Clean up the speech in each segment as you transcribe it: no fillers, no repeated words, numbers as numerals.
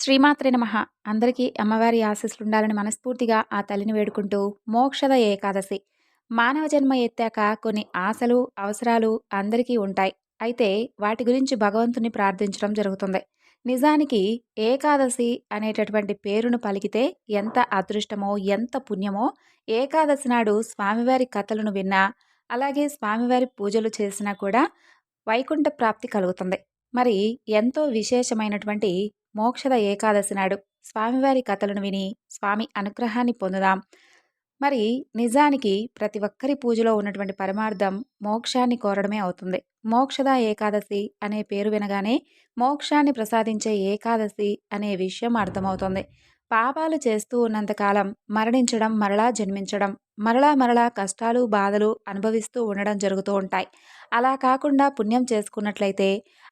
శ్రీమాత్రే నమః. అందరికీ అమ్మవారి ఆశీస్సులుండాలని మనస్ఫూర్తిగా ఆ తల్లిని వేడుకుంటూ మోక్షద ఏకాదశి. మానవ జన్మ ఎత్తాక కొన్ని ఆశలు, అవసరాలు అందరికీ ఉంటాయి. అయితే వాటి గురించి భగవంతుని ప్రార్థించడం జరుగుతుంది. నిజానికి ఏకాదశి అనేటటువంటి పేరును పలికితే ఎంత అదృష్టమో, ఎంత పుణ్యమో ఏకాదశి నాడు స్వామివారి కథలను విన్నా, అలాగే స్వామివారి పూజలు చేసినా కూడా వైకుంఠ ప్రాప్తి కలుగుతుంది. మరి ఎంతో విశేషమైనటువంటి మోక్షద ఏకాదశి నాడు స్వామివారి కథలను విని స్వామి అనుగ్రహాన్ని పొందుదాం. మరి నిజానికి ప్రతి ఒక్కరి పూజలో ఉన్నటువంటి పరమార్థం మోక్షాన్ని కోరడమే అవుతుంది. మోక్షద ఏకాదశి అనే పేరు వినగానే మోక్షాన్ని ప్రసాదించే ఏకాదశి అనే విషయం అర్థమవుతుంది. పాపాలు చేస్తూ ఉన్నంతకాలం మరణించడం, మరలా జన్మించడం, మరలా మరలా కష్టాలు, బాధలు అనుభవిస్తూ ఉండడం జరుగుతూ ఉంటాయి. అలా కాకుండా పుణ్యం చేసుకున్నట్లయితే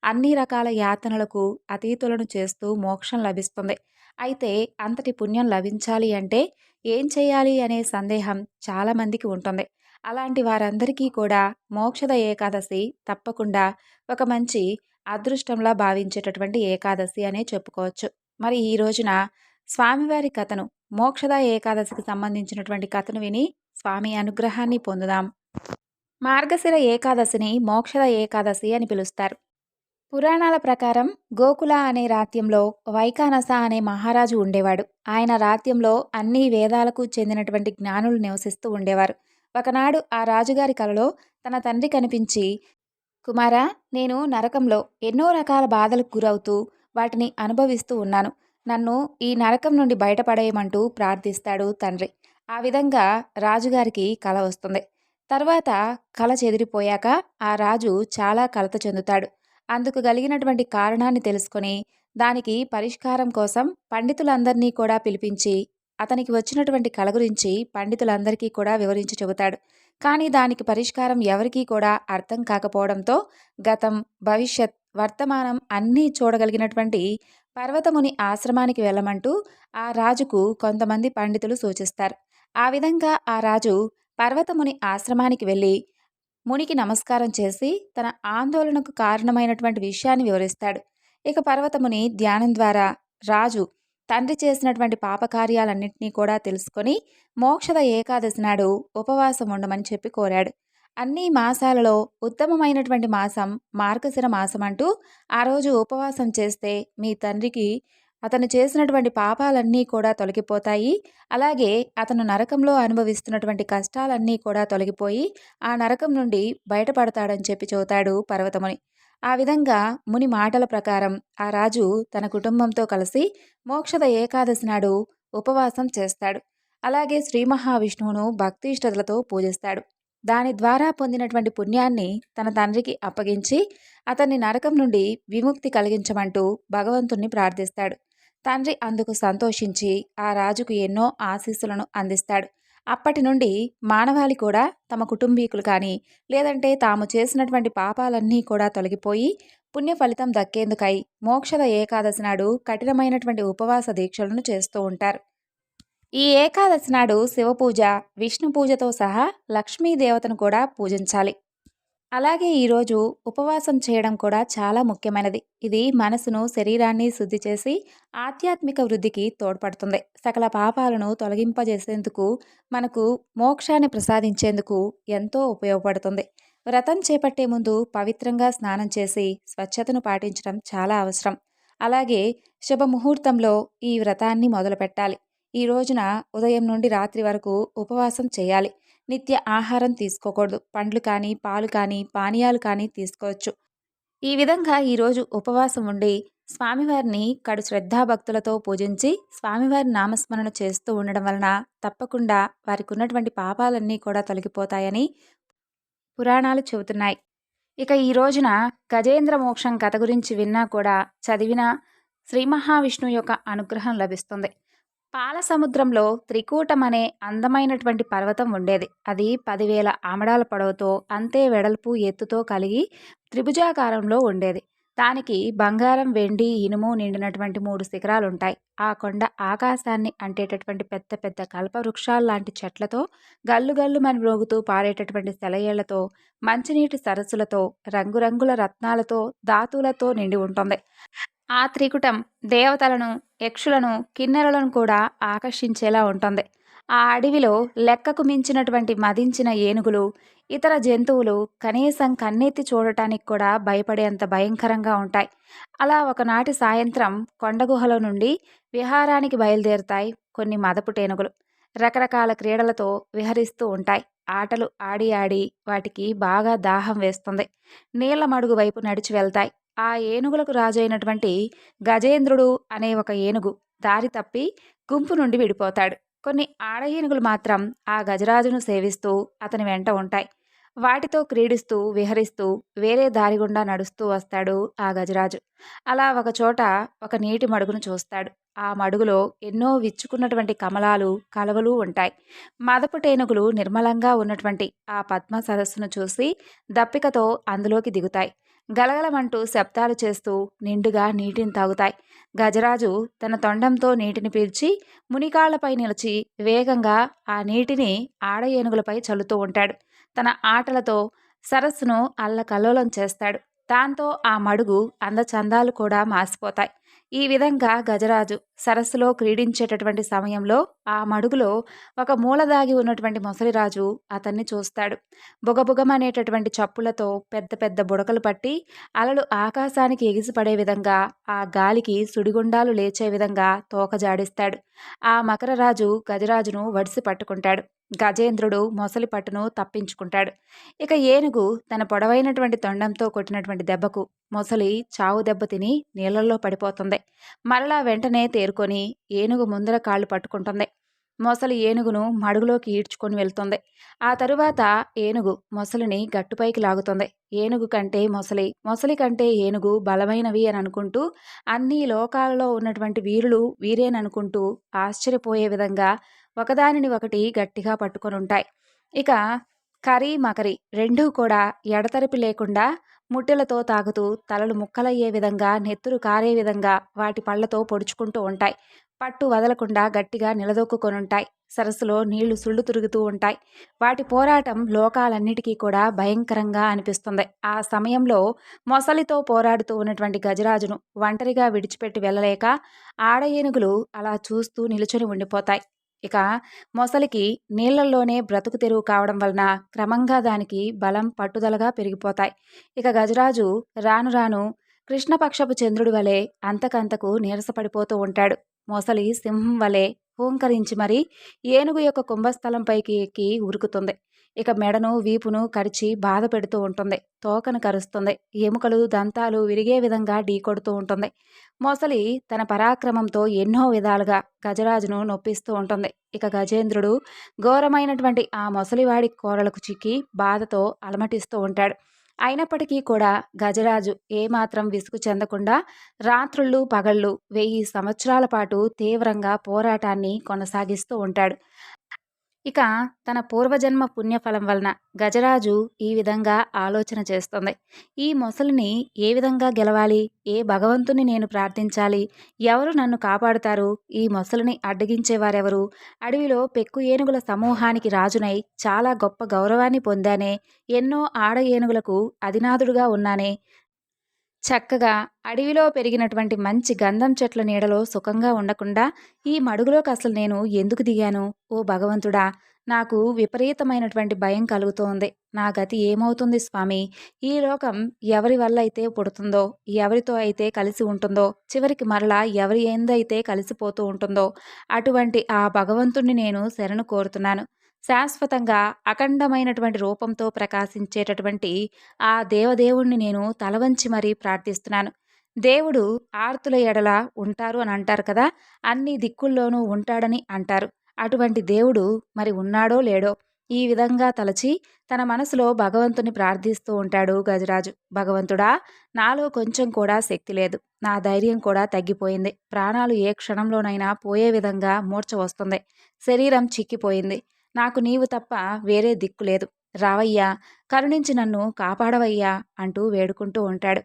అన్ని రకాల యాతనలకు అతీతులను చేస్తూ మోక్షం లభిస్తుంది. అయితే అంతటి పుణ్యం లభించాలి అంటే ఏం చేయాలి అనే సందేహం చాలామందికి ఉంటుంది. అలాంటి వారందరికీ కూడా మోక్షద ఏకాదశి తప్పకుండా ఒక మంచి అదృష్టంలా భావించేటటువంటి ఏకాదశి అనే చెప్పుకోవచ్చు. మరి ఈ రోజున స్వామివారి కథను, మోక్షద ఏకాదశికి సంబంధించినటువంటి కథను విని స్వామి అనుగ్రహాన్ని పొందుదాం. మార్గశిర ఏకాదశిని మోక్షద ఏకాదశి అని పిలుస్తారు. పురాణాల ప్రకారం గోకుల అనే రాజ్యంలో వైకానస అనే మహారాజు ఉండేవాడు. ఆయన రాజ్యంలో అన్ని వేదాలకు చెందినటువంటి జ్ఞానులు నివసిస్తూ ఉండేవారు. ఒకనాడు ఆ రాజుగారి కలలో తన తండ్రి కనిపించి, కుమారా, నేను నరకంలో ఎన్నో రకాల బాధలకు గురవుతూ వాటిని అనుభవిస్తూ ఉన్నాను. నన్ను ఈ నరకం నుండి బయటపడేయమంటూ ప్రార్థిస్తాడు తండ్రి. ఆ విధంగా రాజుగారికి కల వస్తుంది. తర్వాత కల చెదిరిపోయాక ఆ రాజు చాలా కలత చెందుతాడు. అందుకు కలిగినటువంటి కారణాన్ని తెలుసుకొని దానికి పరిష్కారం కోసం పండితులందరినీ కూడా పిలిపించి అతనికి వచ్చినటువంటి కల గురించి పండితులందరికీ కూడా వివరించి చెబుతాడు. కానీ దానికి పరిష్కారం ఎవరికీ కూడా అర్థం కాకపోవడంతో గతం, భవిష్యత్, వర్తమానం అన్నీ చూడగలిగినటువంటి పర్వతముని ఆశ్రమానికి వెళ్ళమంటూ ఆ రాజుకు కొంతమంది పండితులు సూచిస్తారు. ఆ విధంగా ఆ రాజు పర్వతముని ఆశ్రమానికి వెళ్ళి మునికి నమస్కారం చేసి తన ఆందోళనకు కారణమైనటువంటి విషయాన్ని వివరిస్తాడు. ఇక పర్వతముని ధ్యానం ద్వారా రాజు తండ్రి చేసినటువంటి పాపకార్యాలన్నింటినీ కూడా తెలుసుకొని మోక్షద ఏకాదశి నాడు ఉపవాసం ఉండమని చెప్పి కోరాడు. అన్ని మాసాలలో ఉత్తమమైనటువంటి మాసం మార్గశిర మాసం అంటూ ఆ రోజు ఉపవాసం చేస్తే మీ తండ్రికి అతను చేసినటువంటి పాపాలన్నీ కూడా తొలగిపోతాయి. అలాగే అతను నరకంలో అనుభవిస్తున్నటువంటి కష్టాలన్నీ కూడా తొలగిపోయి ఆ నరకం నుండి బయటపడతాడని చెప్పి చెబుతాడు పర్వతముని. ఆ విధంగా ముని మాటల ప్రకారం ఆ రాజు తన కుటుంబంతో కలిసి మోక్షద ఏకాదశి నాడు ఉపవాసం చేస్తాడు. అలాగే శ్రీ మహావిష్ణువును భక్తిష్టతలతో పూజిస్తాడు. దాని ద్వారా పొందినటువంటి పుణ్యాన్ని తన తండ్రికి అప్పగించి అతన్ని నరకం నుండి విముక్తి కలిగించమంటూ భగవంతుణ్ణి ప్రార్థిస్తాడు. తండ్రి అందుకు సంతోషించి ఆ రాజుకు ఎన్నో ఆశీస్సులను అందిస్తాడు. అప్పటి నుండి మానవాళి కూడా తమ కుటుంబీకులు కానీ లేదంటే తాము చేసినటువంటి పాపాలన్నీ కూడా తొలగిపోయి పుణ్య ఫలితం దక్కేందుకై మోక్షద ఏకాదశి నాడు కఠినమైనటువంటి ఉపవాస దీక్షలను చేస్తూ ఉంటారు. ఈ ఏకాదశి నాడు శివపూజ, విష్ణు పూజతో సహా లక్ష్మీదేవతను కూడా పూజించాలి. అలాగే ఈరోజు ఉపవాసం చేయడం కూడా చాలా ముఖ్యమైనది. ఇది మనసును, శరీరాన్ని శుద్ధి చేసి ఆధ్యాత్మిక వృద్ధికి తోడ్పడుతుంది. సకల పాపాలను తొలగింపజేసేందుకు, మనకు మోక్షాన్ని ప్రసాదించేందుకు ఎంతో ఉపయోగపడుతుంది. వ్రతం చేపట్టే ముందు పవిత్రంగా స్నానం చేసి స్వచ్ఛతను పాటించడం చాలా అవసరం. అలాగే శుభముహూర్తంలో ఈ వ్రతాన్ని మొదలుపెట్టాలి. ఈ రోజున ఉదయం నుండి రాత్రి వరకు ఉపవాసం చేయాలి. నిత్య ఆహారం తీసుకోకూడదు. పండ్లు కానీ, పాలు కానీ, పానీయాలు కానీ తీసుకోవచ్చు. ఈ విధంగా ఈరోజు ఉపవాసం ఉండి స్వామివారిని కడు శ్రద్ధాభక్తులతో పూజించి స్వామివారి నామస్మరణ చేస్తూ ఉండడం వలన తప్పకుండా వారికి ఉన్నటువంటి పాపాలన్నీ కూడా తొలగిపోతాయని పురాణాలు చెబుతున్నాయి. ఇక ఈ రోజున గజేంద్ర మోక్షం కథ గురించి విన్నా కూడా, చదివినా శ్రీ మహావిష్ణువు యొక్క అనుగ్రహం లభిస్తుంది. పాల సముద్రంలో త్రికూటం అనే అందమైనటువంటి పర్వతం ఉండేది. అది 10,000 ఆమడాల పొడవుతో, అంతే వెడల్పు, ఎత్తుతో కలిగి త్రిభుజాకారంలో ఉండేది. దానికి బంగారం, వెండి, ఇనుము నిండినటువంటి 3 శిఖరాలుంటాయి. ఆ కొండ ఆకాశాన్ని అంటేటటువంటి పెద్ద పెద్ద కల్పవృక్షాల్లాంటి చెట్లతో, గల్లు గల్లుమని మ్రోగుతూ పారేటటువంటి సెలయేళ్లతో, మంచినీటి సరస్సులతో, రంగురంగుల రత్నాలతో, ధాతువులతో నిండి ఉంటుంది. ఆ త్రికుటం దేవతలను, యక్షులను, కిన్నెరలను కూడా ఆకర్షించేలా ఉంటుంది. ఆ అడవిలో లెక్కకు మించినటువంటి మదించిన ఏనుగులు, ఇతర జంతువులు కనీసం కన్నెత్తి చూడటానికి కూడా భయపడేంత భయంకరంగా ఉంటాయి. అలా ఒకనాటి సాయంత్రం కొండగుహల నుండి విహారానికి బయలుదేరుతాయి కొన్ని మదపుటేనుగులు. రకరకాల క్రీడలతో విహరిస్తూ ఉంటాయి. ఆటలు ఆడి ఆడి వాటికి బాగా దాహం వేస్తుంది. నీళ్ల మడుగు వైపు నడిచి వెళ్తాయి. ఆ ఏనుగులకు రాజైనటువంటి గజేంద్రుడు అనే ఒక ఏనుగు దారి తప్పి గుంపు నుండి విడిపోతాడు. కొన్ని ఆడ ఏనుగులు మాత్రం ఆ గజరాజును సేవిస్తూ అతని వెంట ఉంటాయి. వాటితో క్రీడిస్తూ విహరిస్తూ వేరే దారి గుండా నడుస్తూ వస్తాడు ఆ గజరాజు. అలా ఒకచోట ఒక నీటి మడుగును చూస్తాడు. ఆ మడుగులో ఎన్నో విచ్చుకున్నటువంటి కమలాలు, కలవలు ఉంటాయి. మదపుటేనుగులు నిర్మలంగా ఉన్నటువంటి ఆ పద్మ సరస్సును చూసి దప్పికతో అందులోకి దిగుతాయి. గలగలమంటూ శబ్దాలు చేస్తూ నిండుగా నీటిని తాగుతాయి. గజరాజు తన తొండంతో నీటిని పీల్చి మునికాళ్లపై నిలిచి వేగంగా ఆ నీటిని ఆడ ఏనుగులపై చల్లుతూ ఉంటాడు. తన ఆటలతో సరస్సును అల్లకల్లోలం చేస్తాడు. దాంతో ఆ మడుగు అందచందాలు కూడా మాసిపోతాయి. ఈ విధంగా గజరాజు సరస్సులో క్రీడించేటటువంటి సమయంలో ఆ మడుగులో ఒక మూల దాగి ఉన్నటువంటి మొసలిరాజు అతన్ని చూస్తాడు. బుగబుగమనేటటువంటి చప్పులతో పెద్ద పెద్ద బుడకలు పట్టి అలలు ఆకాశానికి ఎగిసిపడే విధంగా, ఆ గాలికి సుడిగుండాలు లేచే విధంగా తోక జాడిస్తాడు. ఆ మకరరాజు గజరాజును వడిసి పట్టుకుంటాడు. గజేంద్రుడు మొసలి పట్టును తప్పించుకుంటాడు. ఇక ఏనుగు తన పొడవైనటువంటి తొండంతో కొట్టినటువంటి దెబ్బకు మొసలి చావు దెబ్బ తిని నీళ్లలో పడిపోతుంది. మరలా వెంటనే తేరుకొని ఏనుగు ముందర కాళ్ళు పట్టుకుంటుంది. మొసలి ఏనుగును మడుగులోకి ఈడ్చుకొని వెళ్తుంది. ఆ తరువాత ఏనుగు మొసలిని గట్టుపైకి లాగుతుంది. ఏనుగు కంటే మొసలి, మొసలి కంటే ఏనుగు బలమైనవి అని అనుకుంటూ అన్ని లోకాలలో ఉన్నటువంటి వీరులు వీరేననుకుంటూ ఆశ్చర్యపోయే విధంగా ఒకదానిని ఒకటి గట్టిగా పట్టుకొని ఉంటాయి. ఇక కరి మకరి రెండూ కూడా ఎడతెరిపి లేకుండా ముట్టెలతో తాకుతూ తలలు ముక్కలయ్యే విధంగా, నెత్తురు కారే విధంగా వాటి పళ్లతో పొడుచుకుంటూ ఉంటాయి. పట్టు వదలకుండా గట్టిగా నిలదొక్కుకొనుంటాయి. సరస్సులో నీళ్లు సుళ్ళు తిరుగుతూ ఉంటాయి. వాటి పోరాటం లోకాలన్నిటికీ కూడా భయంకరంగా అనిపిస్తుంది. ఆ సమయంలో మొసలితో పోరాడుతూ ఉన్నటువంటి గజరాజును ఒంటరిగా విడిచిపెట్టి వెళ్ళలేక ఆడ ఏనుగులు అలా చూస్తూ నిలుచుని ఉండిపోతాయి. ఇక మొసలికి నీళ్లల్లోనే బ్రతుకు తెరువు కావడం వలన క్రమంగా దానికి బలం పట్టుదలగా పెరిగిపోతాయి. ఇక గజరాజు రాను రాను కృష్ణపక్షపు చంద్రుడి వలె అంతకంతకు నీరసపడిపోతూ ఉంటాడు. మొసలి సింహం వలె హూంకరించి మరీ ఏనుగు యొక్క కుంభస్థలంపైకి ఎక్కి ఉరుకుతుంది. ఇక మెడను వీపును కరిచి బాధ పెడుతూ ఉంటుంది. తోకను కరుస్తుంది. ఎముకలు దంతాలు విరిగే విధంగా ఢీకొడుతూ ఉంటుంది. మొసలి తన పరాక్రమంతో ఎన్నో విధాలుగా గజరాజును నొప్పిస్తూ ఉంటుంది. ఇక గజేంద్రుడు ఘోరమైనటువంటి ఆ మొసలివాడి కోరలకు చిక్కి బాధతో అలమటిస్తూ ఉంటాడు. అయినప్పటికీ కూడా గజరాజు ఏమాత్రం విసుగు చెందకుండా రాత్రుళ్ళు పగళ్ళు 1000 సంవత్సరాల పాటు తీవ్రంగా పోరాటాన్ని కొనసాగిస్తూ ఉంటాడు. ఇక తన పూర్వజన్మ పుణ్యఫలం వలన గజరాజు ఈ విధంగా ఆలోచన చేస్తుంది. ఈ మొసలిని ఏ విధంగా గెలవాలి? ఏ భగవంతుని నేను ప్రార్థించాలి? ఎవరు నన్ను కాపాడుతారు? ఈ మొసలిని అడ్డగించేవారెవరు? అడవిలో పెక్కు ఏనుగుల సమూహానికి రాజునై చాలా గొప్ప గౌరవాన్ని పొందానే. ఎన్నో ఆడ ఏనుగులకు అధినాథుడుగా ఉన్నానే. చక్కగా అడవిలో పెరిగినటువంటి మంచి గంధం చెట్ల నీడలో సుఖంగా ఉండకుండా ఈ మడుగులోకి అసలు నేను ఎందుకు దిగాను? ఓ భగవంతుడా! నాకు విపరీతమైనటువంటి భయం కలుగుతోంది. నా గతి ఏమవుతుంది స్వామి? ఈ లోకం ఎవరి వల్ల అయితే పుడుతుందో, ఎవరితో అయితే కలిసి ఉంటుందో, చివరికి మరలా ఎవరి ఏందైతే కలిసిపోతూ ఉంటుందో, అటువంటి ఆ భగవంతుణ్ణి నేను శరణు కోరుతున్నాను. శాశ్వతంగా అఖండమైనటువంటి రూపంతో ప్రకాశించేటటువంటి ఆ దేవదేవుణ్ణి నేను తలవంచి మరీ ప్రార్థిస్తున్నాను. దేవుడు ఆర్తుల ఎడల ఉంటారు అని అంటారు కదా! అన్ని దిక్కుల్లోనూ ఉంటాడని అంటారు. అటువంటి దేవుడు మరి ఉన్నాడో లేడో ఈ విధంగా తలచి తన మనసులో భగవంతుని ప్రార్థిస్తూ ఉంటాడు గజరాజు. భగవంతుడా, నాలో కొంచెం కూడా శక్తి లేదు. నా ధైర్యం కూడా తగ్గిపోయింది. ప్రాణాలు ఏ క్షణంలోనైనా పోయే విధంగా మూర్ఛ వస్తుంది. శరీరం చిక్కిపోయింది. నాకు నీవు తప్ప వేరే దిక్కు లేదు. రావయ్యా, కరుణించి నన్ను కాపాడవయ్యా అంటూ వేడుకుంటూ ఉంటాడు.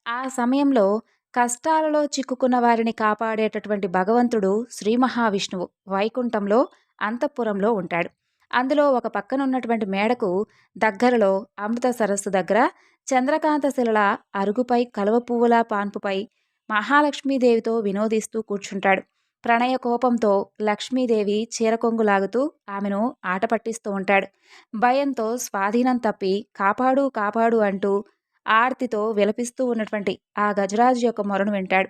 ఆ సమయంలో కష్టాలలో చిక్కుకున్న వారిని కాపాడేటటువంటి భగవంతుడు శ్రీ మహావిష్ణువు వైకుంఠంలో అంతఃపురంలో ఉంటాడు. అందులో ఒక పక్కనున్నటువంటి మేడకు దగ్గరలో అమృత సరస్సు దగ్గర చంద్రకాంత శిలల అరుగుపై కలువ పువ్వుల పాన్పుపై మహాలక్ష్మీదేవితో వినోదిస్తూ కూర్చుంటాడు. ప్రణయ కోపంతో లక్ష్మీదేవి చీరకొంగు లాగుతూ ఆమెను ఆట పట్టిస్తూ ఉంటాడు. భయంతో స్వాధీనం తప్పి కాపాడు కాపాడు అంటూ ఆర్తితో విలపిస్తూ ఉన్నటువంటి ఆ గజరాజు యొక్క మొరను వింటాడు.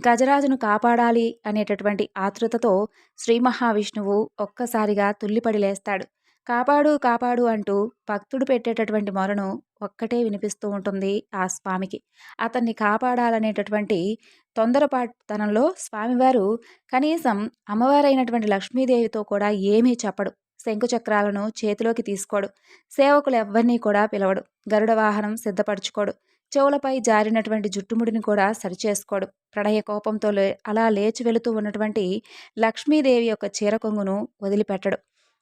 గజరాజును కాపాడాలి అనేటటువంటి ఆతృతతో శ్రీ మహావిష్ణువు ఒక్కసారిగా తుల్లిపడి లేస్తాడు. కాపాడు కాపాడు అంటూ భక్తుడు పెట్టేటటువంటి మొరను ఒక్కటే వినిపిస్తూ ఉంటుంది ఆ స్వామికి. అతన్ని కాపాడాలనేటటువంటి తొందరపాటుతనంలో స్వామివారు కనీసం అమ్మవారైనటువంటి లక్ష్మీదేవితో కూడా ఏమీ చెప్పడు. శంకుచక్రాలను చేతిలోకి తీసుకోడు. సేవకులు ఎవ్వరినీ కూడా పిలవడు. గరుడ వాహనం సిద్ధపరచుకోడు. చెవులపై జారినటువంటి జుట్టుముడిని కూడా సరిచేసుకోడు. ప్రణయ కోపంతో అలా లేచి వెళుతూ ఉన్నటువంటి లక్ష్మీదేవి యొక్క చీరకొంగును వదిలిపెట్టడు.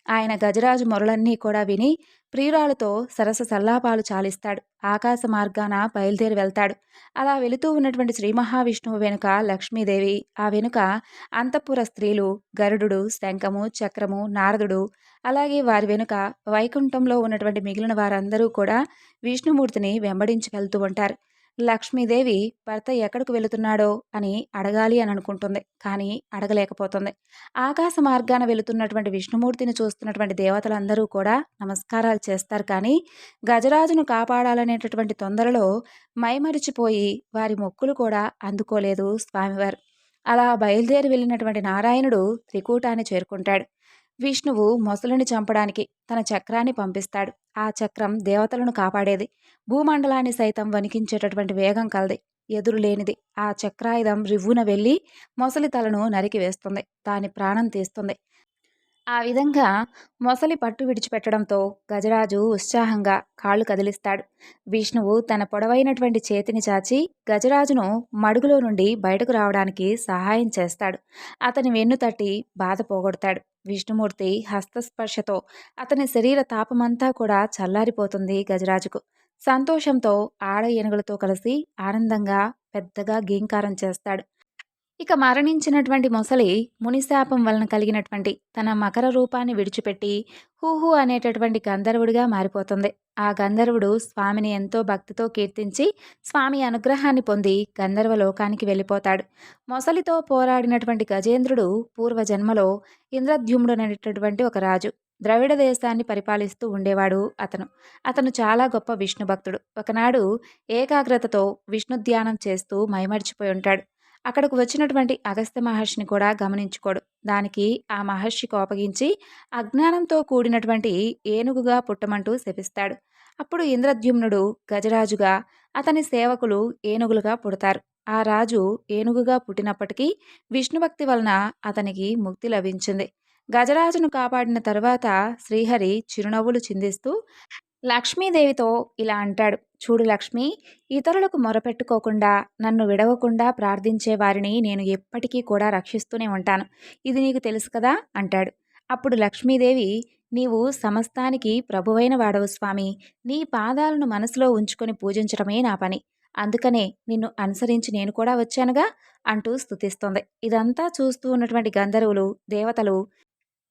ఆయన గజరాజు మొరలన్నీ కూడా విని ప్రియురాలతో సరస సల్లాపాలు చాలిస్తాడు. ఆకాశ మార్గాన బయలుదేరి వెళ్తాడు. అలా వెళుతూ ఉన్నటువంటి శ్రీ మహావిష్ణువు వెనుక లక్ష్మీదేవి, ఆ వెనుక అంతఃపుర స్త్రీలు, గరుడు, శంఖము, చక్రము, నారదుడు, అలాగే వారి వెనుక వైకుంఠంలో ఉన్నటువంటి మిగిలిన వారందరూ కూడా విష్ణుమూర్తిని వెంబడించి వెళ్తూ ఉంటారు. లక్ష్మీదేవి భర్త ఎక్కడికి వెళుతున్నాడో అని అడగాలి అని అనుకుంటుంది. కానీ అడగలేకపోతుంది. ఆకాశ మార్గాన వెళుతున్నటువంటి విష్ణుమూర్తిని చూస్తున్నటువంటి దేవతలందరూ కూడా నమస్కారాలు చేస్తారు. కానీ గజరాజును కాపాడాలనేటటువంటి తొందరలో మైమరిచిపోయి వారి మొక్కులు కూడా అందుకోలేదు స్వామివారు. అలా బయలుదేరి వెళ్ళినటువంటి నారాయణుడు త్రికూటాన్ని చేరుకుంటాడు. విష్ణువు మొసలిని చంపడానికి తన చక్రాన్ని పంపిస్తాడు. ఆ చక్రం దేవతలను కాపాడేది. భూమండలాన్ని సైతం వణికించేటటువంటి వేగం కలది. ఎదురులేనిది. ఆ చక్రాయుధం రివ్వున వెళ్ళి మొసలి తలను నరికి వేస్తుంది. దాని ప్రాణం తీస్తుంది. ఆ విధంగా మొసలి పట్టు విడిచిపెట్టడంతో గజరాజు ఉత్సాహంగా కాళ్ళు కదిలిస్తాడు. విష్ణువు తన పొడవైనటువంటి చేతిని చాచి గజరాజును మడుగులో నుండి బయటకు రావడానికి సహాయం చేస్తాడు. అతని వెన్ను తట్టి బాధ పోగొడతాడు. విష్ణుమూర్తి హస్తస్పర్శతో అతని శరీర తాపమంతా కూడా చల్లారిపోతుంది గజరాజుకు. సంతోషంతో ఆడ ఏనుగులతో కలిసి ఆనందంగా పెద్దగా గీంకారం చేస్తాడు. ఇక మరణించినటువంటి మొసలి మునిశాపం వలన కలిగినటువంటి తన మకర రూపాన్ని విడిచిపెట్టి హూహు అనేటటువంటి గంధర్వుడిగా మారిపోతుంది. ఆ గంధర్వుడు స్వామిని ఎంతో భక్తితో కీర్తించి స్వామి అనుగ్రహాన్ని పొంది గంధర్వ లోకానికి వెళ్ళిపోతాడు. మొసలితో పోరాడినటువంటి గజేంద్రుడు పూర్వజన్మలో ఇంద్రద్యుమ్నుడు అనేటటువంటి ఒక రాజు. ద్రవిడ దేశాన్ని పరిపాలిస్తూ ఉండేవాడు అతను చాలా గొప్ప విష్ణు భక్తుడు. ఒకనాడు ఏకాగ్రతతో విష్ణు ధ్యానం చేస్తూ మైమర్చిపోయి ఉంటాడు. అక్కడకు వచ్చినటువంటి అగస్త్య మహర్షిని కూడా గమనించుకోడు. దానికి ఆ మహర్షి కోపగించి అజ్ఞానంతో కూడినటువంటి ఏనుగుగా పుట్టమంటూ శపిస్తాడు. అప్పుడు ఇంద్రద్యుమ్నుడు గజరాజుగా, అతని సేవకులు ఏనుగులుగా పుడతారు. ఆ రాజు ఏనుగుగా పుట్టినప్పటికీ విష్ణుభక్తి వలన అతనికి ముక్తి లభించింది. గజరాజును కాపాడిన తరువాత శ్రీహరి చిరునవ్వులు చిందిస్తూ లక్ష్మీదేవితో ఇలా అంటాడు. చూడు లక్ష్మి, ఇతరులకు మొరపెట్టుకోకుండా నన్ను విడవకుండా ప్రార్థించే వారిని నేను ఎప్పటికీ కూడా రక్షిస్తూనే ఉంటాను. ఇది నీకు తెలుసు కదా అంటాడు. అప్పుడు లక్ష్మీదేవి, నీవు సమస్తానికి ప్రభువైన వాడవు స్వామి. నీ పాదాలను మనసులో ఉంచుకొని పూజించడమే నా పని. అందుకనే నిన్ను అనుసరించి నేను కూడా వచ్చానుగా అంటూ స్తుతిస్తోంది. ఇదంతా చూస్తూ ఉన్నటువంటి గంధర్వులు, దేవతలు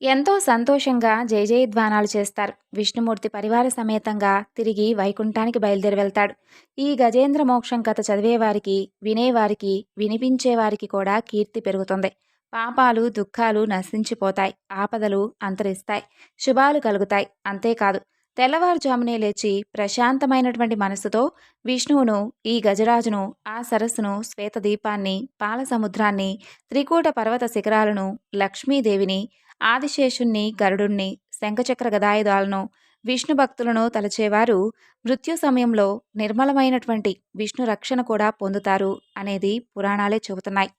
ఎంతో సంతోషంగా జయజయధ్వానాలు చేస్తారు. విష్ణుమూర్తి పరివార సమేతంగా తిరిగి వైకుంఠానికి బయలుదేరి వెళ్తాడు. ఈ గజేంద్ర మోక్షం కథ చదివేవారికి, వినేవారికి, వినిపించేవారికి కూడా కీర్తి పెరుగుతుంది. పాపాలు, దుఃఖాలు నశించిపోతాయి. ఆపదలు అంతరిస్తాయి. శుభాలు కలుగుతాయి. అంతేకాదు, తెల్లవారుజామునే లేచి ప్రశాంతమైనటువంటి మనసుతో విష్ణువును, ఈ గజరాజును, ఆ సరస్సును, శ్వేతదీపాన్ని, పాల సముద్రాన్ని, త్రికూట పర్వత శిఖరాలను, లక్ష్మీదేవిని, ఆదిశేషుణ్ణి, గరుడుణ్ణి, శంఖచక్ర గదాయుధాలను, విష్ణు భక్తులను తలచేవారు మృత్యు సమయంలో నిర్మలమైనటువంటి విష్ణు రక్షణ కూడా పొందుతారు అనేది పురాణాలే చెబుతున్నాయి.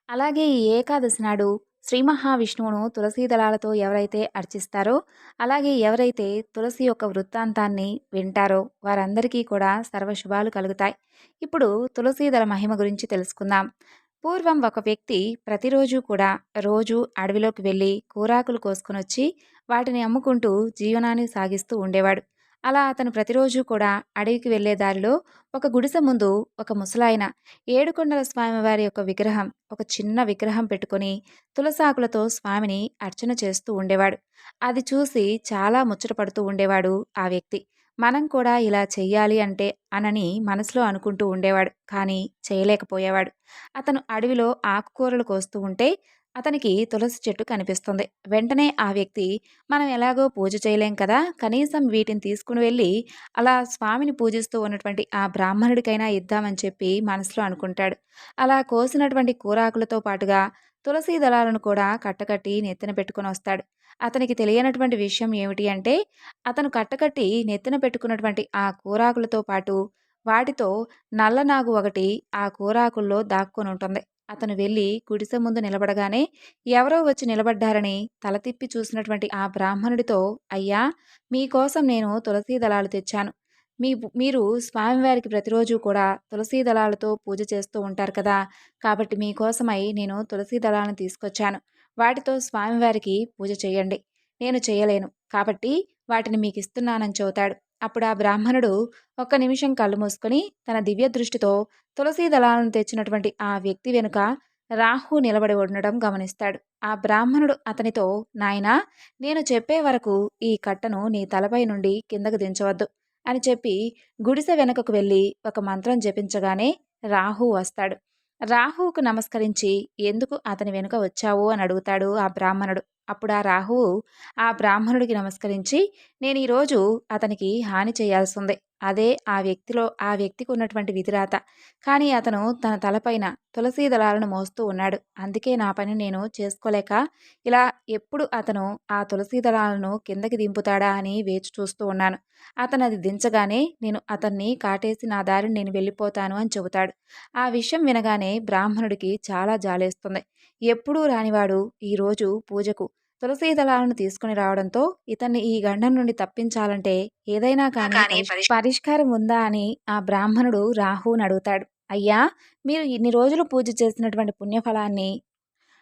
అలాగే ఈ ఏకాదశి నాడు శ్రీ మహావిష్ణువును తులసీ దళాలతో ఎవరైతే అర్చిస్తారో, అలాగే ఎవరైతే తులసి యొక్క వృత్తాంతాన్ని వింటారో వారందరికీ కూడా సర్వశుభాలు కలుగుతాయి. ఇప్పుడు తులసీదళ మహిమ గురించి తెలుసుకుందాం. పూర్వం ఒక వ్యక్తి ప్రతిరోజు కూడా రోజు అడవిలోకి వెళ్ళి కూరాకులు కోసుకుని వచ్చి వాటిని అమ్ముకుంటూ జీవనాన్ని సాగిస్తూ ఉండేవాడు. అలా అతను ప్రతిరోజు కూడా అడవికి వెళ్లే దారిలో ఒక గుడిసె ముందు ఒక ముసలాయన ఏడుకొండల స్వామివారి యొక్క విగ్రహం, ఒక చిన్న విగ్రహం పెట్టుకొని తులసాకులతో స్వామిని అర్చన చేస్తూ ఉండేవాడు. అది చూసి చాలా ముచ్చటపడుతూ ఉండేవాడు ఆ వ్యక్తి. మనం కూడా ఇలా చెయ్యాలి అంటే అనని మనసులో అనుకుంటూ ఉండేవాడు. కానీ చేయలేకపోయేవాడు. అతను అడవిలో ఆకుకూరలు కోస్తూ ఉంటే అతనికి తులసి చెట్టు కనిపిస్తుంది. వెంటనే ఆ వ్యక్తి మనం ఎలాగో పూజ చేయలేం కదా! కనీసం వీటిని తీసుకొని వెళ్ళి అలా స్వామిని పూజిస్తూ ఉన్నటువంటి ఆ బ్రాహ్మణుడికైనా ఇద్దామని చెప్పి మనసులో అనుకుంటాడు. అలా కోసినటువంటి కూరాకులతో పాటుగా తులసీ దళాలను కూడా కట్టకట్టి నెత్తిన పెట్టుకొనొస్తాడు. అతనికి తెలియనటువంటి విషయం ఏమిటి అంటే, అతను కట్టకట్టి నెత్తిన పెట్టుకున్నటువంటి ఆ కూరాకులతో పాటు, వాటితో నల్లనాగు ఒకటి ఆ కూరాకుల్లో దాక్కొనుంటుంది. అతను వెళ్లి గుడిసె ముందు నిలబడగానే, ఎవరో వచ్చి నిలబడ్డారని తల తిప్పి చూసినటువంటి ఆ బ్రాహ్మణుడితో, "అయ్యా! మీకోసం నేను తులసీ దళాలు తెచ్చాను. మీరు స్వామివారికి ప్రతిరోజు కూడా తులసీ దళాలతో పూజ చేస్తూ ఉంటారు కదా! కాబట్టి మీకోసమై నేను తులసీ దళాలను తీసుకొచ్చాను. వాటితో స్వామివారికి పూజ చేయండి. నేను చేయలేను. కాబట్టి వాటిని మీకిస్తున్నానని చెబుతాడు. అప్పుడు ఆ బ్రాహ్మణుడు ఒక్క నిమిషం కళ్ళు మూసుకొని తన దివ్య దృష్టితో తులసీ దళాలను తెచ్చినటువంటి ఆ వ్యక్తి వెనుక రాహు నిలబడి ఉండడం గమనిస్తాడు. ఆ బ్రాహ్మణుడు అతనితో, "నాయనా, నేను చెప్పే వరకు ఈ కట్టను నీ తలపై నుండి కిందకు దించవద్దు" అని చెప్పి గుడిసె వెనుకకు వెళ్ళి ఒక మంత్రం జపించగానే రాహు వస్తాడు. రాహువుకు నమస్కరించి, "ఎందుకు అతని వెనుక వచ్చావు?" అని అడుగుతాడు ఆ బ్రాహ్మణుడు. అప్పుడు ఆ రాహువు ఆ బ్రాహ్మణుడికి నమస్కరించి, "నేను ఈరోజు అతనికి హాని చేయాల్సుంది. అదే ఆ వ్యక్తికి ఉన్నటువంటి విధిరాత. కానీ అతను తన తలపైన తులసీ దళాలను మోస్తూ ఉన్నాడు. అందుకే నా పని నేను చేసుకోలేక ఇలా ఎప్పుడు అతను ఆ తులసీ దళాలను కిందకి దింపుతాడా అని వేచి చూస్తూ ఉన్నాను. అతనది దించగానే నేను అతన్ని కాటేసి నా దారిన నేను వెళ్ళిపోతాను" అని చెబుతాడు. ఆ విషయం వినగానే బ్రాహ్మణుడికి చాలా జాలేస్తుంది. ఎప్పుడూ రానివాడు ఈరోజు పూజకు తులసీ దళాలను తీసుకుని రావడంతో ఇతన్ని ఈ గండం నుండి తప్పించాలంటే ఏదైనా కానీ పరిష్కారం ఉందా అని ఆ బ్రాహ్మణుడు రాహువుని అడుగుతాడు. "అయ్యా! మీరు ఇన్ని రోజులు పూజ చేసినటువంటి పుణ్యఫలాన్ని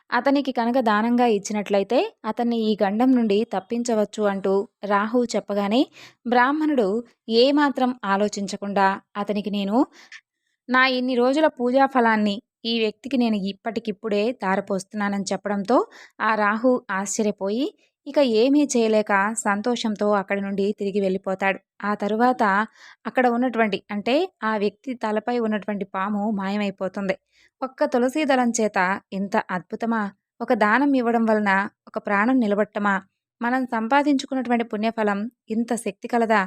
అతనికి కనుక దానంగా ఇచ్చినట్లయితే అతన్ని ఈ గండం నుండి తప్పించవచ్చు" అంటూ రాహువు చెప్పగానే బ్రాహ్మణుడు ఏమాత్రం ఆలోచించకుండా అతనికి నేను నా ఇన్ని రోజుల పూజా ఫలాన్ని ఈ వ్యక్తికి నేను ఇప్పటికిప్పుడే ధారపోస్తున్నానని చెప్పడంతో ఆ రాహు ఆశ్చర్యపోయి ఇక ఏమీ చేయలేక సంతోషంతో అక్కడి నుండి తిరిగి వెళ్ళిపోతాడు. ఆ తరువాత అక్కడ ఉన్నటువంటి అంటే ఆ వ్యక్తి తలపై ఉన్నటువంటి పాము మాయమైపోతుంది. ఒక్క తులసీ దళం చేత ఇంత అద్భుతమా? ఒక దానం ఇవ్వడం వలన ఒక ప్రాణం నిలబట్టమా? మనం సంపాదించుకున్నటువంటి పుణ్యఫలం ఇంత శక్తి కలదా?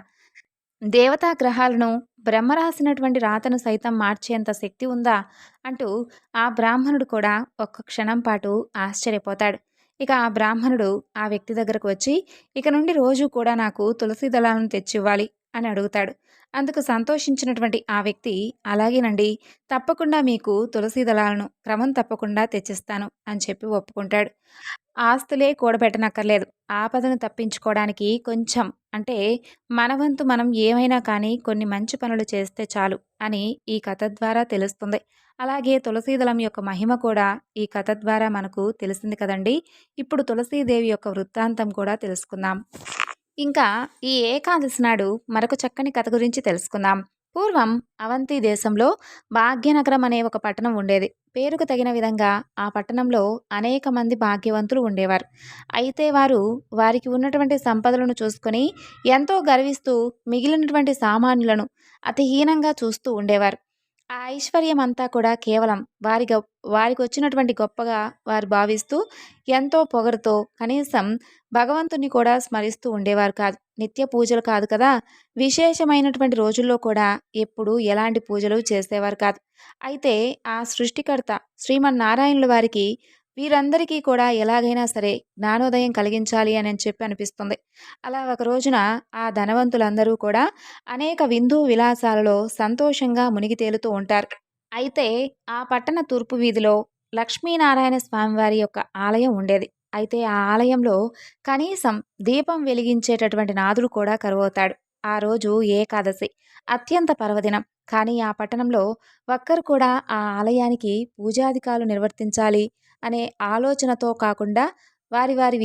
దేవతా గ్రహాలను బ్రహ్మ రాసినటువంటి రాతను సైతం మార్చేంత శక్తి ఉందా అంటూ ఆ బ్రాహ్మణుడు కూడా ఒక్క క్షణం పాటు ఆశ్చర్యపోతాడు. ఇక ఆ బ్రాహ్మణుడు ఆ వ్యక్తి దగ్గరకు వచ్చి ఇక నుండి రోజు కూడా నాకు తులసి దళాలను తెచ్చివ్వాలి అని అడుగుతాడు. అందుకు సంతోషించినటువంటి ఆ వ్యక్తి, అలాగేనండి, తప్పకుండా మీకు తులసి దళాలను క్రమం తప్పకుండా తెచ్చిస్తాను అని చెప్పి ఒప్పుకుంటాడు. ఆస్తులే కూడబెట్టనక్కర్లేదు. ఆపదను తప్పించుకోవడానికి కొంచెం అంటే మన వంతు మనం ఏమైనా కానీ కొన్ని మంచి పనులు చేస్తే చాలు అని ఈ కథ ద్వారా తెలుస్తుంది. అలాగే తులసీదళం యొక్క మహిమ కూడా ఈ కథ ద్వారా మనకు తెలిసింది కదండీ! ఇప్పుడు తులసీదేవి యొక్క వృత్తాంతం కూడా తెలుసుకుందాం. ఇంకా ఈ ఏకాదశి నాడు మరొక చక్కని కథ గురించి తెలుసుకుందాం. పూర్వం అవంతి దేశంలో భాగ్యనగరం అనే ఒక పట్టణం ఉండేది. పేరుకు తగిన విధంగా ఆ పట్టణంలో అనేక మంది భాగ్యవంతులు ఉండేవారు. అయితే వారు వారికి ఉన్నటువంటి సంపదలను చూసుకొని ఎంతో గర్విస్తూ మిగిలినటువంటి సామాన్యులను అతి హీనంగా చూస్తూ ఉండేవారు. ఆ ఐశ్వర్యం అంతా కూడా కేవలం వారికొచ్చినటువంటి గొప్పగా వారు భావిస్తూ ఎంతో పొగరుతో కనీసం భగవంతుని కూడా స్మరిస్తూ ఉండేవారు కాదు. నిత్య పూజలు కాదు కదా! విశేషమైనటువంటి రోజుల్లో కూడా ఎప్పుడూ ఎలాంటి పూజలు చేసేవారు కాదు. అయితే ఆ సృష్టికర్త శ్రీమన్నారాయణుల వారికి వీరందరికీ కూడా ఎలాగైనా సరే జ్ఞానోదయం కలిగించాలి అని చెప్పి అనిపిస్తుంది. అలా ఒక రోజున ఆ ధనవంతులందరూ కూడా అనేక విందు విలాసాలలో సంతోషంగా మునిగి తేలుతూ ఉంటారు. అయితే ఆ పట్టణ తూర్పు వీధిలో లక్ష్మీనారాయణ స్వామివారి యొక్క ఆలయం ఉండేది. అయితే ఆ ఆలయంలో కనీసం దీపం వెలిగించేటటువంటి నాథుడు కూడా కరువవుతాడు. ఆ రోజు ఏకాదశి. అత్యంత పర్వదినం. కానీ ఆ పట్టణంలో ఒక్కరు కూడా ఆ ఆలయానికి పూజాధికాలు నిర్వర్తించాలి అనే ఆలోచనతో కాకుండా వారి వారి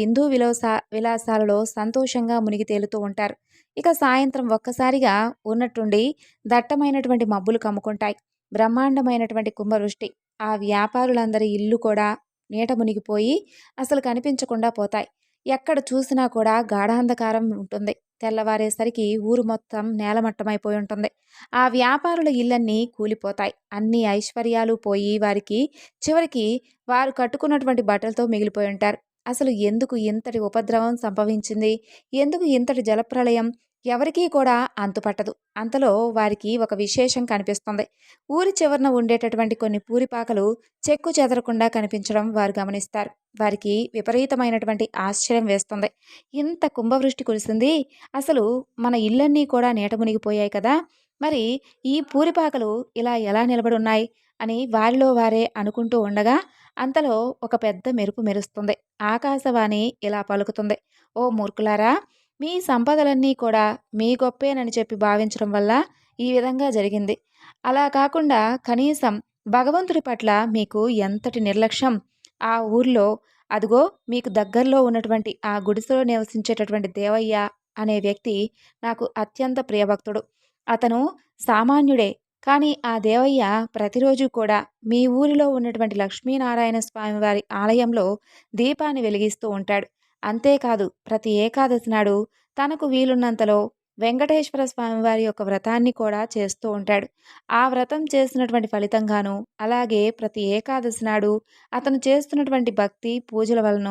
విలాసాలలో సంతోషంగా మునిగి తేలుతూ ఉంటారు. ఇక సాయంత్రం ఒక్కసారిగా ఉన్నట్టుండి దట్టమైనటువంటి మబ్బులు కమ్ముకుంటాయి. బ్రహ్మాండమైనటువంటి కుంభవృష్టి. ఆ వ్యాపారులందరి ఇల్లు కూడా నీట మునిగిపోయి అసలు కనిపించకుండా పోతాయి. ఎక్కడ చూసినా కూడా గాఢాంధకారం ఉంటుంది. తెల్లవారేసరికి ఊరు మొత్తం నేలమట్టమైపోయి ఉంటుంది. ఆ వ్యాపారుల ఇళ్ళన్నీ కూలిపోతాయి. అన్ని ఐశ్వర్యాలు పోయి వారికి చివరికి వారు కట్టుకున్నటువంటి బట్టలతో మిగిలిపోయి ఉంటారు. అసలు ఎందుకు ఇంతటి ఉపద్రవం సంభవించింది? ఎందుకు ఇంతటి జలప్రళయం? ఎవరికీ కూడా అంతుపట్టదు. అంతలో వారికి ఒక విశేషం కనిపిస్తుంది. ఊరి చివరన ఉండేటటువంటి కొన్ని పూరిపాకలు చెక్కు చెదరకుండా కనిపించడం వారు గమనిస్తారు. వారికి విపరీతమైనటువంటి ఆశ్చర్యం వేస్తుంది. ఇంత కుంభవృష్టి కురిసింది. అసలు మన ఇళ్ళన్నీ కూడా నీట మునిగిపోయాయి కదా! మరి ఈ పూరిపాకలు ఇలా ఎలా నిలబడున్నాయి అని వారిలో వారే అనుకుంటూ ఉండగా అంతలో ఒక పెద్ద మెరుపు మెరుస్తుంది. ఆకాశవాణి ఇలా పలుకుతుంది. ఓ మూర్ఖులారా! మీ సంపదలన్నీ కూడా మీ గొప్పేనని చెప్పి భావించడం వల్ల ఈ విధంగా జరిగింది. అలా కాకుండా కనీసం భగవంతుడి పట్ల మీకు ఎంతటి నిర్లక్ష్యం! ఆ ఊర్లో అదిగో మీకు దగ్గరలో ఉన్నటువంటి ఆ గుడిసెలో నివసించేటటువంటి దేవయ్య అనే వ్యక్తి నాకు అత్యంత ప్రియభక్తుడు. అతను సామాన్యుడే. కానీ ఆ దేవయ్య ప్రతిరోజు కూడా మీ ఊరిలో ఉన్నటువంటి లక్ష్మీనారాయణ స్వామి వారి ఆలయంలో దీపాన్ని వెలిగిస్తూ ఉంటాడు. అంతేకాదు ప్రతి ఏకాదశి నాడు తనకు వీలున్నంతలో వెంకటేశ్వర స్వామి వారి యొక్క వ్రతాన్ని కూడా చేస్తూ ఉంటాడు. ఆ వ్రతం చేసినటువంటి ఫలితంగాను, అలాగే ప్రతి ఏకాదశి నాడు అతను చేస్తున్నటువంటి భక్తి పూజల వలన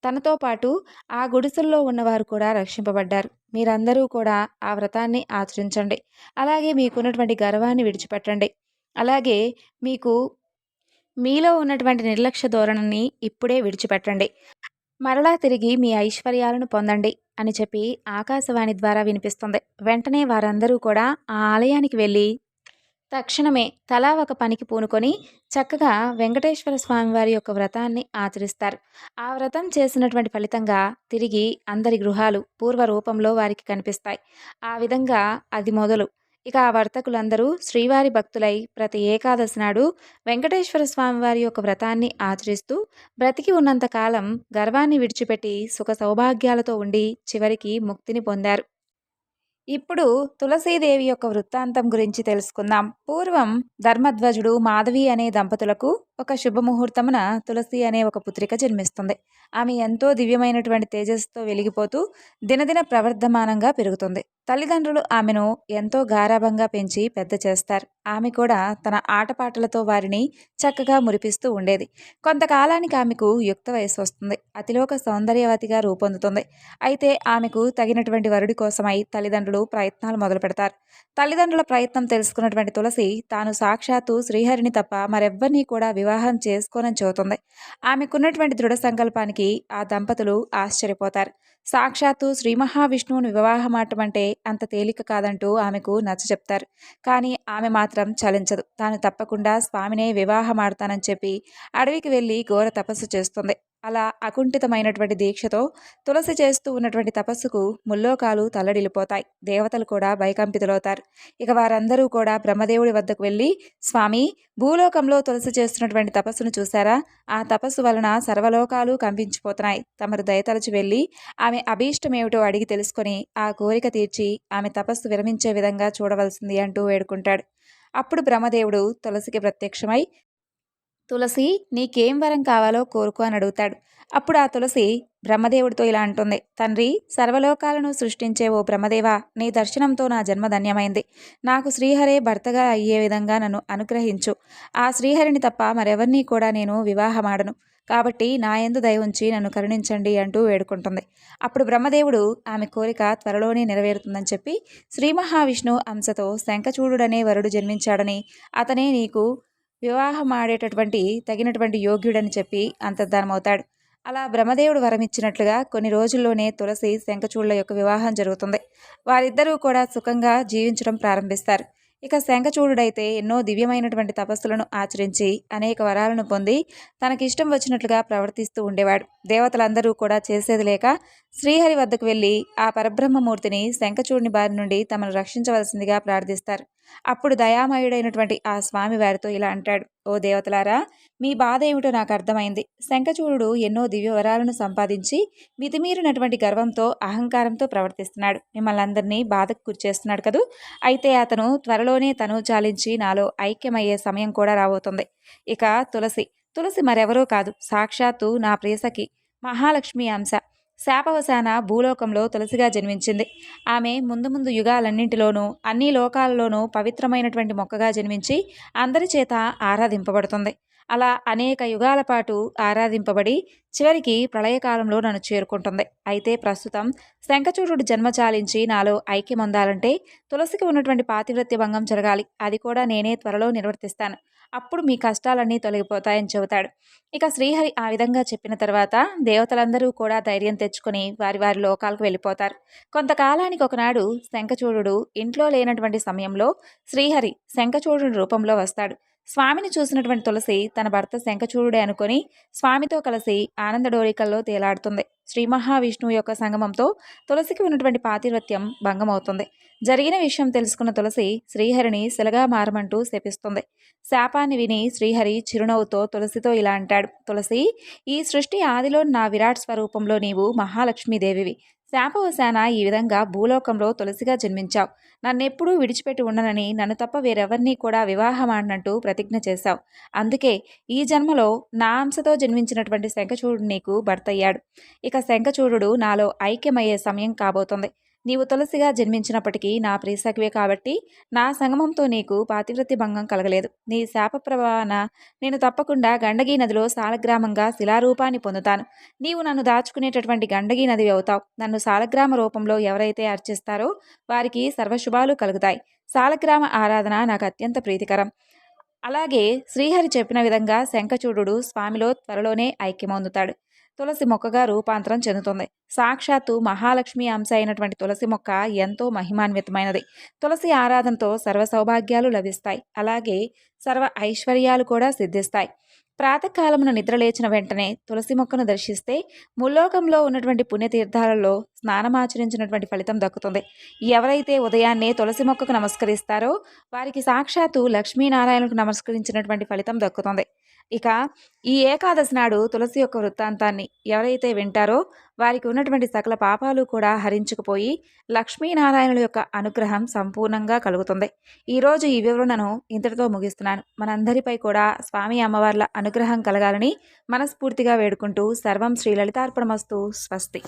తనతో పాటు ఆ గుడిసెల్లో ఉన్నవారు కూడా రక్షింపబడ్డారు. మీరందరూ కూడా ఆ వ్రతాన్ని ఆచరించండి. అలాగే మీకున్నటువంటి గర్వాన్ని విడిచిపెట్టండి. అలాగే మీకు మీలో ఉన్నటువంటి నిర్లక్ష్య ధోరణిని ఇప్పుడే విడిచిపెట్టండి. మరలా తిరిగి మీ ఐశ్వర్యాలను పొందండి అని చెప్పి ఆకాశవాణి ద్వారా వినిపిస్తుంది. వెంటనే వారందరూ కూడా ఆ ఆలయానికి వెళ్ళి తక్షణమే తలా ఒక పనికి పూనుకొని చక్కగా వెంకటేశ్వర స్వామి వారి యొక్క వ్రతాన్ని ఆచరిస్తారు. ఆ వ్రతం చేసినటువంటి ఫలితంగా తిరిగి అందరి గృహాలు పూర్వ రూపంలో వారికి కనిపిస్తాయి. ఆ విధంగా అది మొదలు. ఇక ఆ వర్తకులందరూ శ్రీవారి భక్తులై ప్రతి ఏకాదశి నాడు వెంకటేశ్వర స్వామి వారి యొక్క వ్రతాన్ని ఆచరిస్తూ బ్రతికి ఉన్నంత కాలం గర్వాన్ని విడిచిపెట్టి సుఖ సౌభాగ్యాలతో ఉండి చివరికి ముక్తిని పొందారు. ఇప్పుడు తులసీదేవి యొక్క వృత్తాంతం గురించి తెలుసుకుందాం. పూర్వం ధర్మధ్వజుడు, మాధవి అనే దంపతులకు ఒక శుభముహూర్తమున తులసి అనే ఒక పుత్రిక జన్మిస్తుంది. ఆమె ఎంతో దివ్యమైనటువంటి తేజస్సుతో వెలిగిపోతూ దినదిన ప్రవర్ధమానంగా పెరుగుతుంది. తల్లిదండ్రులు ఆమెను ఎంతో గారాబంగా పెంచి పెద్ద చేస్తారు. ఆమె కూడా తన ఆటపాటలతో వారిని చక్కగా మురిపిస్తూ ఉండేది. కొంతకాలానికి ఆమెకు యుక్త వయసు వస్తుంది. అతిలోక సౌందర్యవతిగా రూపొందుతుంది. అయితే ఆమెకు తగినటువంటి వరుడి కోసమై తల్లిదండ్రులు ప్రయత్నాలు మొదలు పెడతారు. తల్లిదండ్రుల ప్రయత్నం తెలుసుకున్నటువంటి తులసి తాను సాక్షాత్తు శ్రీహరిని తప్ప మరెవ్వరినీ కూడా వివాహం చేసుకోనని చెబుతుంది. ఆమెకున్నటువంటి దృఢ సంకల్పానికి ఆ దంపతులు ఆశ్చర్యపోతారు. సాక్షాత్తు శ్రీ మహావిష్ణువుని వివాహమాటం అంటే అంత తేలిక కాదంటూ ఆమెకు నచ్చచెప్తారు. కానీ ఆమె మాత్రం చలించదు. తాను తప్పకుండా స్వామినే వివాహమాడతానని చెప్పి అడవికి వెళ్ళి ఘోర తపస్సు చేస్తుంది. అలా అకుంఠితమైనటువంటి దీక్షతో తులసి చేస్తూ ఉన్నటువంటి తపస్సుకు ముల్లోకాలు తల్లడిల్లిపోతాయి. దేవతలు కూడా భయకంపితులవుతారు. ఇక వారందరూ కూడా బ్రహ్మదేవుడి వద్దకు వెళ్ళి, స్వామి, భూలోకంలో తులసి చేస్తున్నటువంటి తపస్సును చూశారా? ఆ తపస్సు వలన సర్వలోకాలు కంపించిపోతున్నాయి. తమరు దయతలచి వెళ్ళి ఆమె అభీష్టమేమిటో అడిగి తెలుసుకొని ఆ కోరిక తీర్చి ఆమె తపస్సు విరమించే విధంగా చూడవలసింది అంటూ వేడుకుంటాడు. అప్పుడు బ్రహ్మదేవుడు తులసికి ప్రత్యక్షమై, తులసి, నీకేం వరం కావాలో కోరుకో అని అడుగుతాడు. అప్పుడు ఆ తులసి బ్రహ్మదేవుడితో ఇలా అంటుంది. తండ్రి, సర్వలోకాలను సృష్టించే ఓ బ్రహ్మదేవా, నీ దర్శనంతో నా జన్మ ధన్యమైంది. నాకు శ్రీహరే భర్తగా అయ్యే విధంగా నన్ను అనుగ్రహించు. ఆ శ్రీహరిని తప్ప మరెవరినీ కూడా నేను వివాహమాడను. కాబట్టి నా యందు దయ ఉంచి నన్ను కరుణించండి అంటూ వేడుకుంటుంది. అప్పుడు బ్రహ్మదేవుడు ఆమె కోరిక త్వరలోనే నెరవేరుతుందని చెప్పి శ్రీ మహావిష్ణువు అంశతో శంఖచూడుడనే వరుడు జన్మించాడని, అతనే నీకు వివాహమాడేటటువంటి తగినటువంటి యోగ్యుడని చెప్పి అంతర్ధానమవుతాడు. అలా బ్రహ్మదేవుడు వరమిచ్చినట్లుగా కొన్ని రోజుల్లోనే తులసి, శంఖచూడుల యొక్క వివాహం జరుగుతుంది. వారిద్దరూ కూడా సుఖంగా జీవించడం ప్రారంభిస్తారు. ఇక శంఖచూడుడైతే ఎన్నో దివ్యమైనటువంటి తపస్సులను ఆచరించి అనేక వరాలను పొంది తనకిష్టం వచ్చినట్లుగా ప్రవర్తిస్తూ ఉండేవాడు. దేవతలందరూ కూడా చేసేది లేక శ్రీహరి వద్దకు వెళ్ళి ఆ పరబ్రహ్మమూర్తిని శంఖచూడుని బారి నుండి తమను రక్షించవలసిందిగా ప్రార్థిస్తారు. అప్పుడు దయామయుడైనటువంటి ఆ స్వామి వారితో ఇలా అంటాడు. ఓ దేవతలారా, మీ బాధ ఏమిటో నాకు అర్థమైంది. శంఖచూడుడు ఎన్నో దివ్య వరాలను సంపాదించి మితిమీరినటువంటి గర్వంతో, అహంకారంతో ప్రవర్తిస్తున్నాడు. మిమ్మల్ని అందరినీ బాధకు గురిచేస్తున్నాడు కదూ. అయితే అతను త్వరలోనే తను చాలించి నాలో ఐక్యమయ్యే సమయం కూడా రాబోతుంది. ఇక తులసి మరెవరో కాదు, సాక్షాత్తు నా ప్రియసఖి మహాలక్ష్మి అంశ. శాపవశాన భూలోకంలో తులసిగా జన్మించింది. ఆమె ముందు ముందు యుగాలన్నింటిలోనూ అన్ని లోకాలలోనూ పవిత్రమైనటువంటి మొక్కగా జన్మించి అందరి చేత ఆరాధింపబడుతుంది. అలా అనేక యుగాల పాటు ఆరాధింపబడి చివరికి ప్రళయకాలంలో నన్ను చేరుకుంటుంది. అయితే ప్రస్తుతం శంఖచూడుడు జన్మ చాలించి నాలో ఐక్యమొందాలంటే తులసికి ఉన్నటువంటి పాతివ్రత్య భంగం జరగాలి. అది కూడా నేనే త్వరలో నిర్వర్తిస్తాను. అప్పుడు మీ కష్టాలన్నీ తొలగిపోతాయని చెబుతాడు. ఇక శ్రీహరి ఆ విధంగా చెప్పిన తర్వాత దేవతలందరూ కూడా ధైర్యం తెచ్చుకొని వారి వారి లోకాలకు వెళ్ళిపోతారు. కొంతకాలానికి ఒకనాడు శంఖచూడుడు ఇంట్లో లేనటువంటి సమయంలో శ్రీహరి శంఖచూడుడి రూపంలో వస్తాడు. స్వామిని చూసినటువంటి తులసి తన భర్త శంఖచూడుడే అనుకొని స్వామితో కలిసి ఆనందడోలికల్లో తేలాడుతుంది. శ్రీ మహావిష్ణువు యొక్క సంగమంతో తులసికి ఉన్నటువంటి పాతివ్రత్యం భంగమవుతుంది. జరిగిన విషయం తెలుసుకున్న తులసి శ్రీహరిని శిలగా మారమంటూ శపిస్తుంది. శాపాన్ని విని శ్రీహరి చిరునవ్వుతో తులసితో ఇలా అంటాడు: తులసి, ఈ సృష్టి ఆదిలో నా విరాట్ స్వరూపంలో నీవు మహాలక్ష్మీదేవివి. శాపవశాన ఈ విధంగా భూలోకంలో తులసిగా జన్మించావు. నన్నెప్పుడూ విడిచిపెట్టి ఉండనని, నన్ను తప్ప వేరెవరినీ కూడా వివాహమాడినట్టు ప్రతిజ్ఞ చేశావు. అందుకే ఈ జన్మలో నా అంశతో జన్మించినటువంటి శంఖచూడుడు నీకు భర్తయ్యాడు. ఇక శంఖచూడుడు నాలో ఐక్యమయ్యే సమయం కాబోతుంది. నీవు తులసిగా జన్మించినప్పటికీ నా ప్రియసఖివే కాబట్టి నా సంగమంతో నీకు పాతివ్రత్య భంగం కలగలేదు. నీ శాప ప్రభావాన నేను తప్పకుండా గండకీ నదిలో సాలగ్రామంగా శిలారూపాన్ని పొందుతాను. నీవు నన్ను దాచుకునేటటువంటి గండకీ నదివి అవుతావు. నన్ను సాలగ్రామ రూపంలో ఎవరైతే అర్చిస్తారో వారికి సర్వశుభాలు కలుగుతాయి. సాలగ్రామ ఆరాధన నాకు అత్యంత ప్రీతికరం. అలాగే శ్రీహరి చెప్పిన విధంగా శంఖచూడుడు స్వామిలో త్వరలోనే ఐక్యమొందుతాడు. తులసి మొక్కగా రూపాంతరం చెందుతుంది. సాక్షాత్తు మహాలక్ష్మి అంశ అయినటువంటి తులసి మొక్క ఎంతో మహిమాన్వితమైనది. తులసి ఆరాధనతో సర్వ సౌభాగ్యాలు లభిస్తాయి. అలాగే సర్వ ఐశ్వర్యాలు కూడా సిద్ధిస్తాయి. ప్రాతకాలమున నిద్రలేచిన వెంటనే తులసి మొక్కను దర్శిస్తే ముల్లోకంలో ఉన్నటువంటి పుణ్యతీర్థాలలో స్నానమాచరించినటువంటి ఫలితం దక్కుతుంది. ఎవరైతే ఉదయాన్నే తులసి మొక్కకు నమస్కరిస్తారో వారికి సాక్షాత్తు లక్ష్మీనారాయణకు నమస్కరించినటువంటి ఫలితం దక్కుతుంది. ఇక ఈ ఏకాదశి నాడు తులసి యొక్క వృత్తాంతాన్ని ఎవరైతే వింటారో వారికి ఉన్నటువంటి సకల పాపాలు కూడా హరించుకుపోయి లక్ష్మీనారాయణుల యొక్క అనుగ్రహం సంపూర్ణంగా కలుగుతుంది. ఈరోజు ఈ వివరణను ఇంతటితో ముగిస్తున్నాను. మనందరిపై కూడా స్వామి అమ్మవార్ల అనుగ్రహం కలగాలని మనస్ఫూర్తిగా వేడుకుంటూ సర్వం శ్రీ లలితార్పణమస్తు. స్వస్తి.